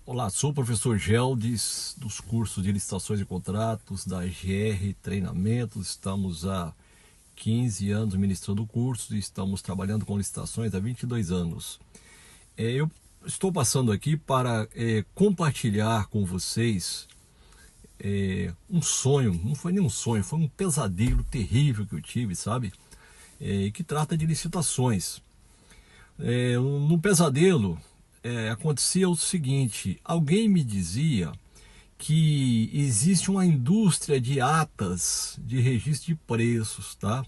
Olá, sou o professor Geldes, dos cursos de licitações e contratos da GR Treinamentos. Estamos há 15 anos ministrando cursos e estamos trabalhando com licitações há 22 anos. Eu estou passando aqui para compartilhar com vocês um sonho, não foi nem um sonho, foi um pesadelo terrível que eu tive, sabe? Que trata de licitações. No pesadelo, acontecia o seguinte: alguém me dizia que existe uma indústria de atas de registro de preços, tá?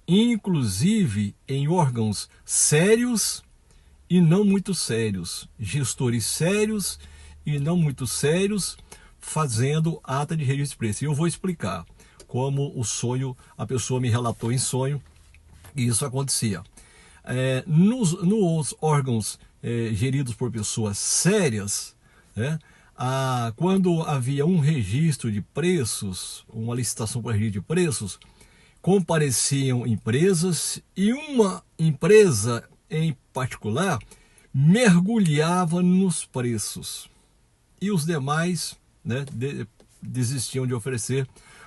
Inclusive em órgãos sérios e não muito sérios, gestores sérios e não muito sérios, fazendo ata de registro de preços. E eu vou explicar como a pessoa me relatou em sonho, e isso acontecia. Nos órgãos geridos por pessoas sérias, né, quando havia um registro de preços, uma licitação para registro de preços, compareciam empresas e uma empresa em particular mergulhava nos preços e os demais, né, desistiam de oferecer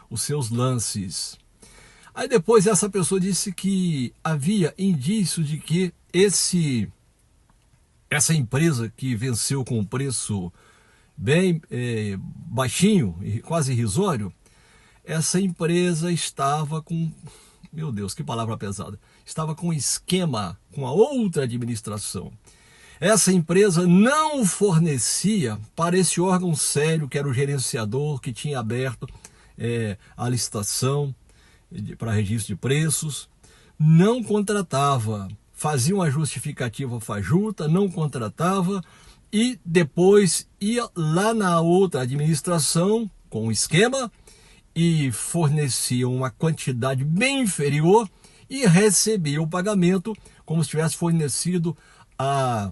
os seus lances. Aí depois essa pessoa disse que havia indícios de que essa empresa que venceu com um preço bem baixinho, quase irrisório, essa empresa estava com, meu Deus, que palavra pesada, estava com esquema com a outra administração. Essa empresa não fornecia para esse órgão sério, que era o gerenciador, que tinha aberto a licitação para registro de preços, não contratava, fazia uma justificativa fajuta, não contratava e depois ia lá na outra administração com um esquema e fornecia uma quantidade bem inferior e recebia o pagamento como se tivesse fornecido a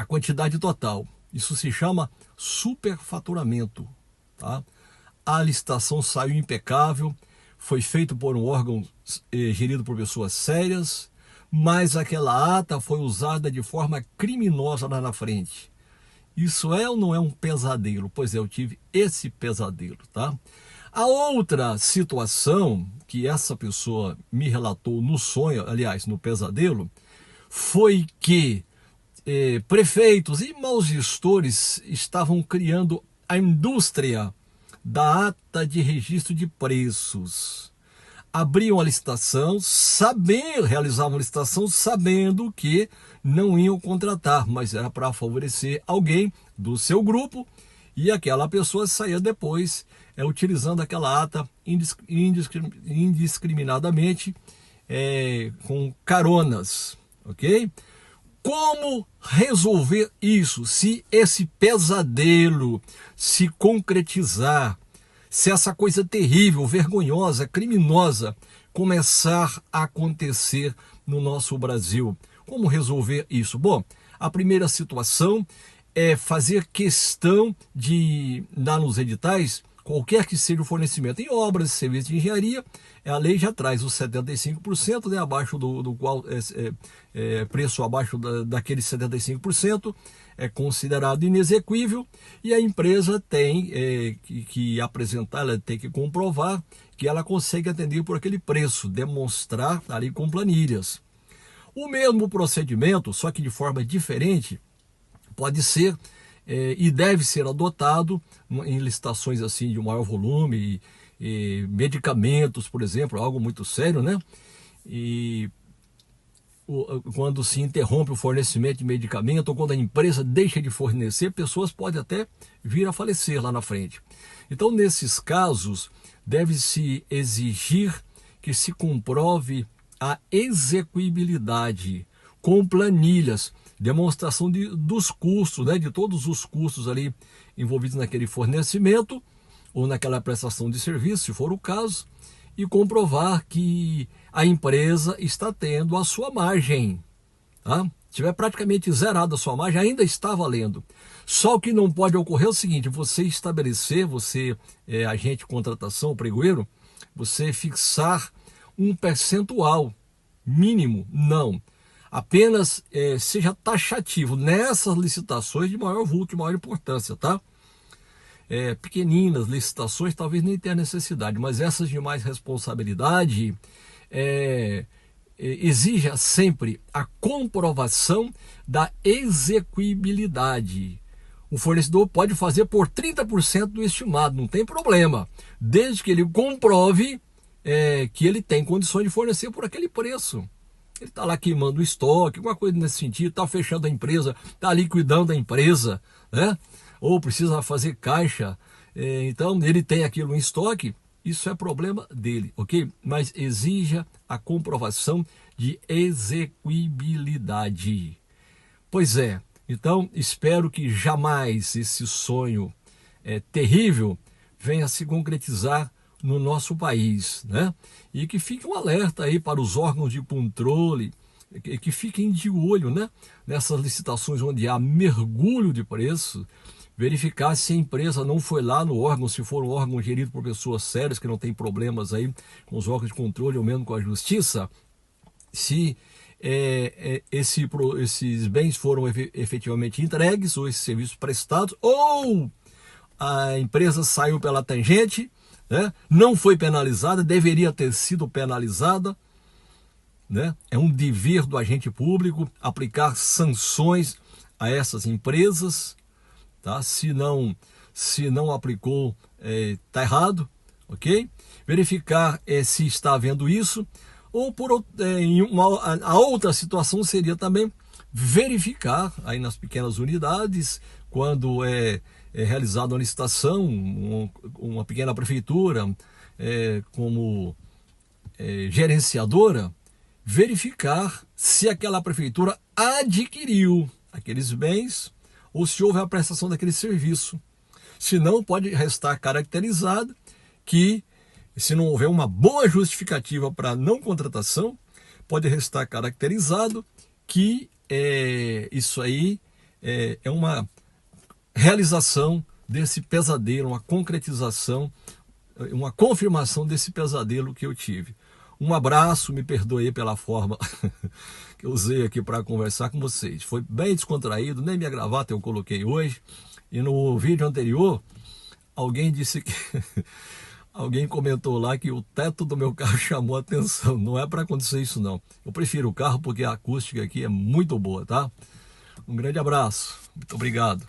quantidade total. Isso se chama superfaturamento, tá? A licitação saiu impecável, foi feito por um órgão gerido por pessoas sérias, mas aquela ata foi usada de forma criminosa lá na frente. Isso é ou não é um pesadelo? Pois é, eu tive esse pesadelo, tá? A outra situação que essa pessoa me relatou no sonho, aliás, no pesadelo, foi que prefeitos e maus gestores estavam criando a indústria da ata de registro de preços. Abriam a licitação, realizavam a licitação sabendo que não iam contratar, mas era para favorecer alguém do seu grupo e aquela pessoa saía depois utilizando aquela ata indiscriminadamente com caronas, ok? Como resolver isso se esse pesadelo se concretizar, se essa coisa terrível, vergonhosa, criminosa começar a acontecer no nosso Brasil? Como resolver isso? Bom, a primeira situação é fazer questão de dar nos editais, qualquer que seja o fornecimento em obras e serviços de engenharia, a lei já traz os 75%, né, abaixo do qual preço abaixo daquele 75% é considerado inexequível, e a empresa tem que apresentar, ela tem que comprovar que ela consegue atender por aquele preço, demonstrar ali com planilhas. O mesmo procedimento, só que de forma diferente, pode ser e deve ser adotado em licitações assim de maior volume, e medicamentos, por exemplo, algo muito sério, né? E quando se interrompe o fornecimento de medicamento ou quando a empresa deixa de fornecer, pessoas podem até vir a falecer lá na frente. Então, nesses casos, deve-se exigir que se comprove a execuibilidade com planilhas, demonstração dos custos, né, de todos os custos ali envolvidos naquele fornecimento ou naquela prestação de serviço, se for o caso, e comprovar que a empresa está tendo a sua margem. Tá? Se tiver praticamente zerada a sua margem, ainda está valendo. Só o que não pode ocorrer é o seguinte: você estabelecer, você agente de contratação, pregoeiro, você fixar um percentual mínimo, não. apenas seja taxativo nessas licitações de maior vulto, de maior importância, tá? Pequeninas licitações talvez nem tenha necessidade, mas essas de mais responsabilidade exija sempre a comprovação da execuibilidade. O fornecedor pode fazer por 30% do estimado, não tem problema, desde que ele comprove que ele tem condições de fornecer por aquele preço. Ele está lá queimando o estoque, alguma coisa nesse sentido, está fechando a empresa, está liquidando a empresa, né? Ou precisa fazer caixa, então ele tem aquilo em estoque, isso é problema dele, ok? Mas exija a comprovação de execuibilidade. Pois é, então espero que jamais esse sonho terrível venha se concretizar no nosso país, né? E que fique um alerta aí para os órgãos de controle, que fiquem de olho, né? Nessas licitações onde há mergulho de preço, verificar se a empresa não foi lá no órgão, se for um órgão gerido por pessoas sérias, que não tem problemas aí com os órgãos de controle ou mesmo com a justiça, se esses bens foram efetivamente entregues, ou esses serviços prestados, ou a empresa saiu pela tangente, né? Não foi penalizada, deveria ter sido penalizada, né? É um dever do agente público aplicar sanções a essas empresas, tá? Se não aplicou, tá errado, ok? Verificar se está havendo isso, ou a outra situação seria também verificar aí nas pequenas unidades, quando é realizada uma licitação, uma pequena prefeitura como gerenciadora, verificar se aquela prefeitura adquiriu aqueles bens ou se houve a prestação daquele serviço. Se não, pode restar caracterizado que, se não houver uma boa justificativa para não contratação, pode restar caracterizado que isso aí é uma realização desse pesadelo, uma concretização, uma confirmação desse pesadelo que eu tive. Um abraço, me perdoe pela forma que eu usei aqui para conversar com vocês. Foi bem descontraído, nem minha gravata eu coloquei hoje. E no vídeo anterior, alguém disse que... alguém comentou lá que o teto do meu carro chamou a atenção. Não é para acontecer isso, não. Eu prefiro o carro porque a acústica aqui é muito boa, tá? Um grande abraço. Muito obrigado.